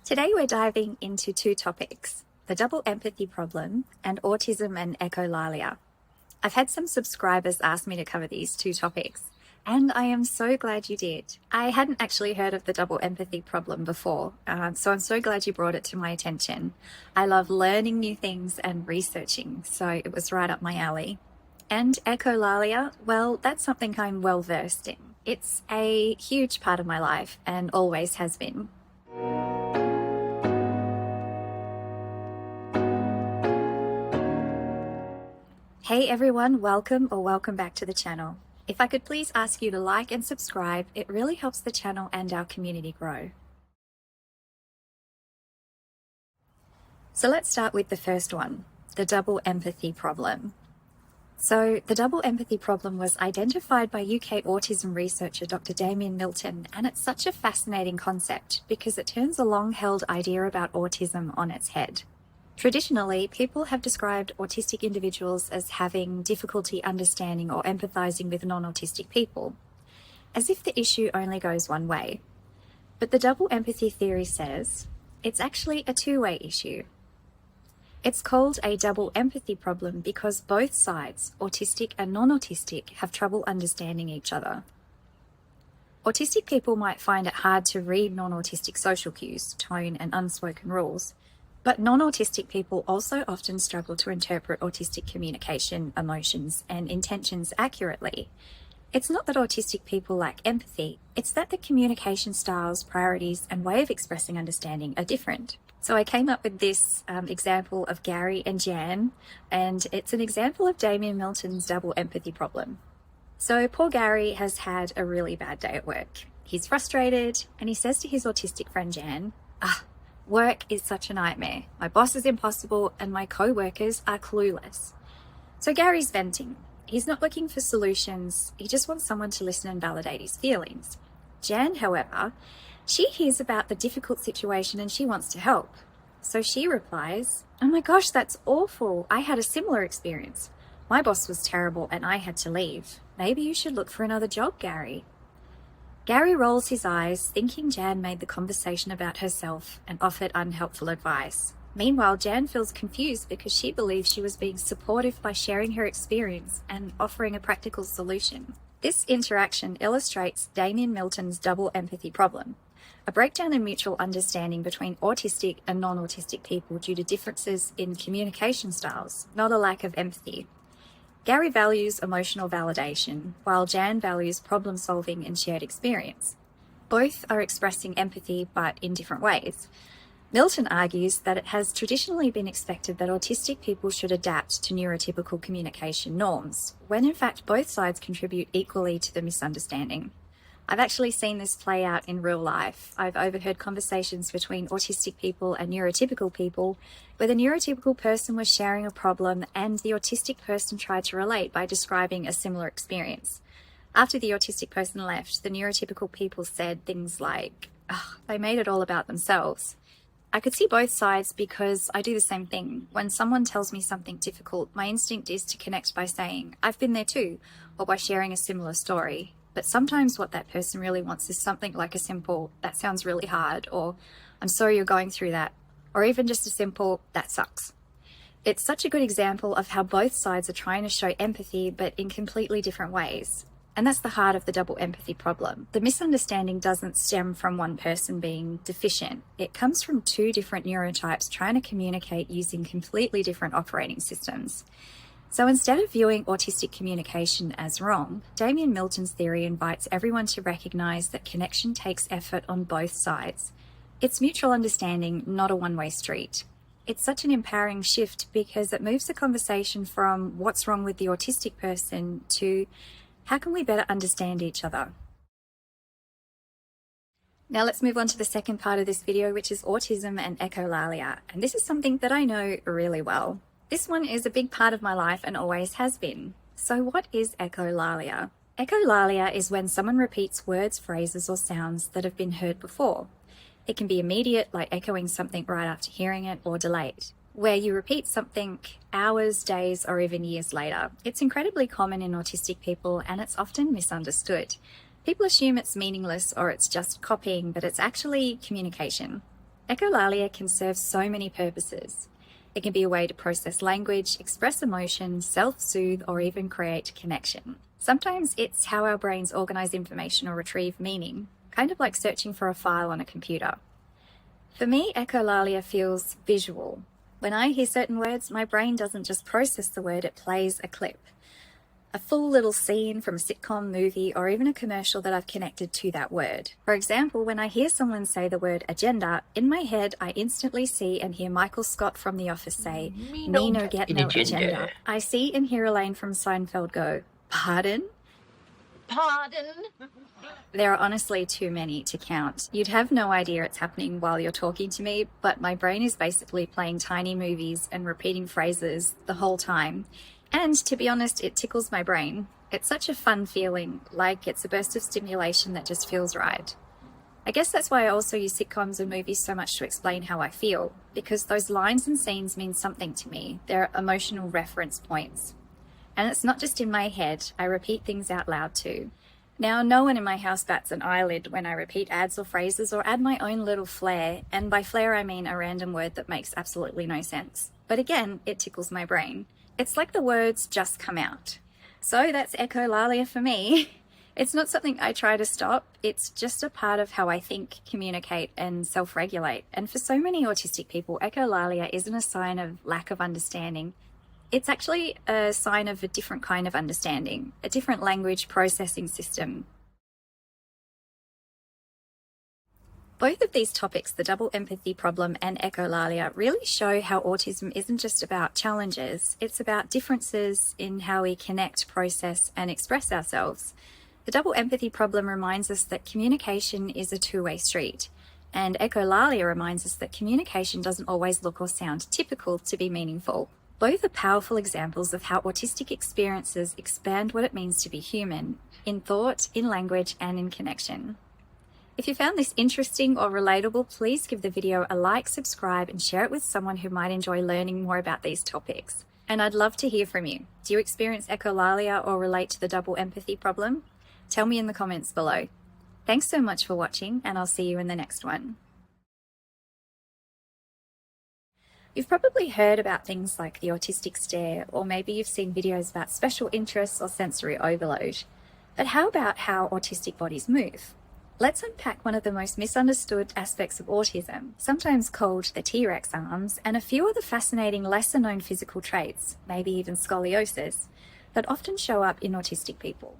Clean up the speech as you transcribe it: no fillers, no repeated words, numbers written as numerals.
Today we're diving into two topics, the double empathy problem and autism and echolalia. I've had some subscribers ask me to cover these two topics, and I am so glad you did. I hadn't actually heard of the double empathy problem before, so I'm so glad you brought it to my attention. I love learning new things and researching, so it was right up my alley. And echolalia, well, that's something I'm well versed in. It's a huge part of my life and always has been. Hey everyone, welcome back to the channel. If I could please ask you to like and subscribe, it really helps the channel and our community grow. So let's start with the first one, the double empathy problem. So the double empathy problem was identified by UK autism researcher Dr. Damien Milton, and it's such a fascinating concept because it turns a long-held idea about autism on its head. Traditionally, people have described autistic individuals as having difficulty understanding or empathizing with non-autistic people, as if the issue only goes one way. But the double empathy theory says it's actually a two-way issue. It's called a double empathy problem because both sides, autistic and non-autistic, have trouble understanding each other. Autistic people might find it hard to read non-autistic social cues, tone, and unspoken rules, but non-autistic people also often struggle to interpret autistic communication, emotions, and intentions accurately. It's not that autistic people lack empathy, it's that the communication styles, priorities, and way of expressing understanding are different. So I came up with this example of Gary and Jan, and it's an example of Damien Milton's double empathy problem. So poor Gary has had a really bad day at work. He's frustrated, and he says to his autistic friend Jan, work is such a nightmare. My boss is impossible, and my co-workers are clueless. So Gary's venting. He's not looking for solutions, he just wants someone to listen and validate his feelings. Jan, however, she hears about the difficult situation and she wants to help. So she replies, "Oh my gosh, that's awful. I had a similar experience. My boss was terrible and I had to leave. Maybe you should look for another job, Gary." Gary rolls his eyes, thinking Jan made the conversation about herself and offered unhelpful advice. Meanwhile, Jan feels confused because she believes she was being supportive by sharing her experience and offering a practical solution. This interaction illustrates Damien Milton's double empathy problem, a breakdown in mutual understanding between autistic and non-autistic people due to differences in communication styles, not a lack of empathy. Gary values emotional validation, while Jan values problem solving and shared experience. Both are expressing empathy, but in different ways. Milton argues that it has traditionally been expected that autistic people should adapt to neurotypical communication norms, when in fact both sides contribute equally to the misunderstanding. I've actually seen this play out in real life. I've overheard conversations between autistic people and neurotypical people where the neurotypical person was sharing a problem and the autistic person tried to relate by describing a similar experience. After the autistic person left, the neurotypical people said things like, they made it all about themselves. I could see both sides because I do the same thing. When someone tells me something difficult, my instinct is to connect by saying, "I've been there too," or by sharing a similar story. But sometimes what that person really wants is something like a simple, "That sounds really hard," or "I'm sorry you're going through that," or even just a simple, "That sucks." It's such a good example of how both sides are trying to show empathy, but in completely different ways. And that's the heart of the double empathy problem. The misunderstanding doesn't stem from one person being deficient. It comes from two different neurotypes trying to communicate using completely different operating systems. So instead of viewing autistic communication as wrong, Damien Milton's theory invites everyone to recognize that connection takes effort on both sides. It's mutual understanding, not a one-way street. It's such an empowering shift because it moves the conversation from what's wrong with the autistic person to how can we better understand each other? Now let's move on to the second part of this video, which is autism and echolalia. And this is something that I know really well. This one is a big part of my life and always has been. So what is echolalia? Echolalia is when someone repeats words, phrases, or sounds that have been heard before. It can be immediate, like echoing something right after hearing it, or delayed, where you repeat something hours, days, or even years later. It's incredibly common in autistic people and it's often misunderstood. People assume it's meaningless or it's just copying, but it's actually communication. Echolalia can serve so many purposes. It can be a way to process language, express emotion, self-soothe, or even create connection. Sometimes it's how our brains organize information or retrieve meaning, kind of like searching for a file on a computer. For me, echolalia feels visual. When I hear certain words, my brain doesn't just process the word, it plays a clip. A full little scene from a sitcom, movie, or even a commercial that I've connected to that word. For example, when I hear someone say the word agenda, in my head I instantly see and hear Michael Scott from The Office say, "Me no get no agenda." I see and hear Elaine from Seinfeld go, "Pardon?" Pardon? There are honestly too many to count. You'd have no idea it's happening while you're talking to me, but my brain is basically playing tiny movies and repeating phrases the whole time. And to be honest, it tickles my brain. It's such a fun feeling, like it's a burst of stimulation that just feels right. I guess that's why I also use sitcoms and movies so much to explain how I feel, because those lines and scenes mean something to me. They're emotional reference points. And it's not just in my head, I repeat things out loud too. Now, no one in my house bats an eyelid when I repeat ads or phrases or add my own little flair, and by flair I mean a random word that makes absolutely no sense. But again, it tickles my brain. It's like the words just come out. So that's echolalia for me. It's not something I try to stop, it's just a part of how I think, communicate, and self-regulate. And for so many autistic people, echolalia isn't a sign of lack of understanding. It's actually a sign of a different kind of understanding, a different language processing system. Both of these topics, the double empathy problem and echolalia, really show how autism isn't just about challenges, it's about differences in how we connect, process, and express ourselves. The double empathy problem reminds us that communication is a two-way street, and echolalia reminds us that communication doesn't always look or sound typical to be meaningful. Both are powerful examples of how autistic experiences expand what it means to be human, in thought, in language, and in connection. If you found this interesting or relatable, please give the video a like, subscribe, and share it with someone who might enjoy learning more about these topics. And I'd love to hear from you. Do you experience echolalia or relate to the double empathy problem? Tell me in the comments below. Thanks so much for watching, and I'll see you in the next one. You've probably heard about things like the autistic stare, or maybe you've seen videos about special interests or sensory overload. But how about how autistic bodies move? Let's unpack one of the most misunderstood aspects of autism, sometimes called the T-Rex arms, and a few of the fascinating lesser-known physical traits, maybe even scoliosis, that often show up in autistic people.